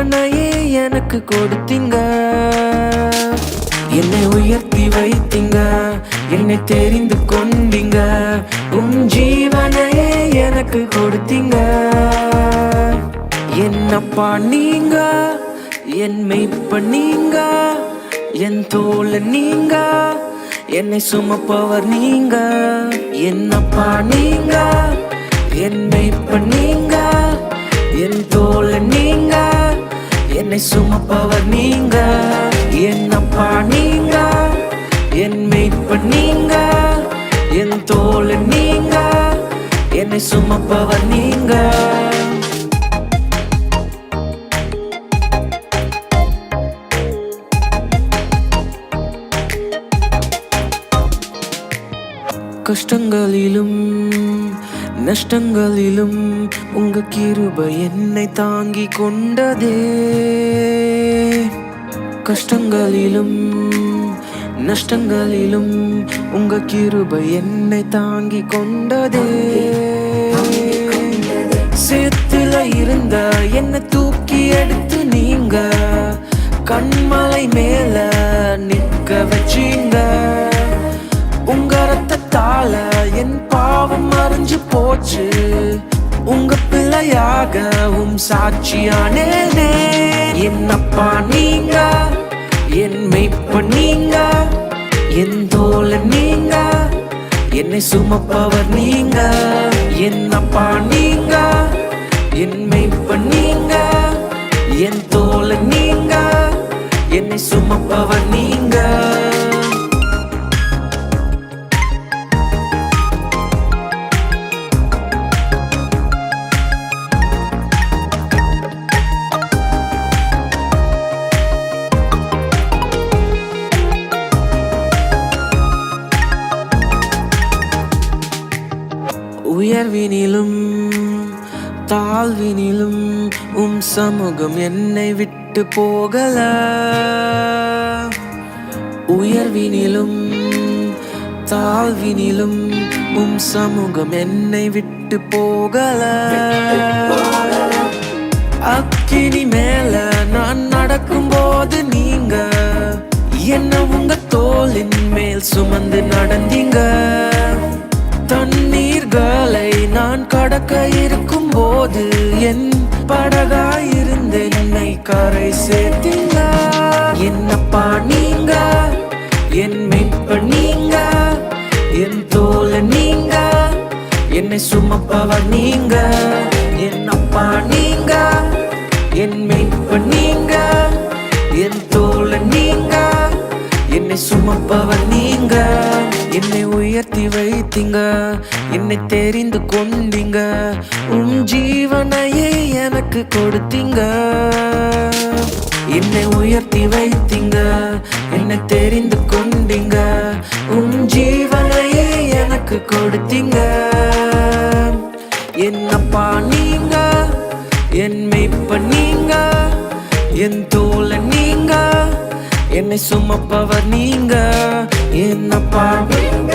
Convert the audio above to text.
ஜீவனையே எனக்கு கொடுத்தீங்க. என்னை உயர்த்தி வைத்தீங்க, என்னை தெரிந்து கொண்டீங்க. ஜீவனையே எனக்கு கொடுத்தீங்க. என்னப்பா நீங்க, என் மெய்ப்பன் நீங்க, என் தோழன் நீங்க, என்னை சுமப்பவர் நீங்க. என்னப்பா நீங்க, என் மெய்ப்பன் நீங்க, என் தோழன் நீங்க, என்னை சுமப்பவர் நீங்க. என்னப்பா நீங்க, என் மெய்ப்பன் நீங்க, என் தோழன் நீங்க, என்னை சுமப்பவர் நீங்க. கஷ்டங்களிலும் நஷ்டங்களிலும் உங்க கிருபை என்னை தாங்கி கொண்டதே. கஷ்டங்களிலும் நஷ்டங்களிலும் உங்க கிருபை என்னை தாங்கி கொண்டதே. சேத்துல இருந்த என்னை தூக்கி எடுத்து நீங்க கண்மலை மேல நிற்க வச்சீங்க. உங்க ரத்தத்தால என் பாவம் மறைஞ்சு போச்சு. உங்க பிள்ளையாகவும் சாட்சியானேனே. என்னப்பா நீங்க, என் மெய்ப்பன் நீங்க, என் தோழன் நீங்க, என்னை சுமப்பவர் நீங்க. என்னப்பா நீங்க, என் மெய்ப்பன் நீங்க, என் தோழன் நீங்க, என்னை சுமப்பவர் நீங்க. உயர்வினிலும் தாழ்வினிலும் சமூகம் என்னை விட்டு போகல. உயர்வினிலும் தாழ்வினிலும் சமூகம் என்னை விட்டு போகல. அக்கினி மேல நான் நடக்கும் போது நீங்க என்ன உங்க தோளின் மேல் சுமந்து நடந்தீங்க. தண்ணீர்களை நான் கடக்க இருக்கும் போது என் படகாயிருந்து என்னை கரை சேர்த்தீங்க. என்னப்பா நீங்க, என் மெய்ப்பன் நீங்க, என் தோழன் நீங்க, என்னை சுமப்பவர் நீங்க. என்னப்பா நீங்க, என் மெய்ப்பன் நீங்க, என் தோழன் நீங்க, என்னை சுமப்பவர் நீங்க. என்னை உயர்த்தி வைத்தீங்க, என்னை தெரிந்து கொண்டீங்க. ஜீவனையே எனக்கு கொடுத்தீங்க. என்னை உயர்த்தி வைத்தீங்க, என்னை தெரிந்து கொண்டீங்க. ஜீவனையே எனக்கு கொடுத்தீங்க. என்னப்பா நீங்க, என் மெய்ப்பன் நீங்க, என் தோழன் நீங்க, என்னை சுமப்பவர் நீங்க. என்னப்பா நீங்க.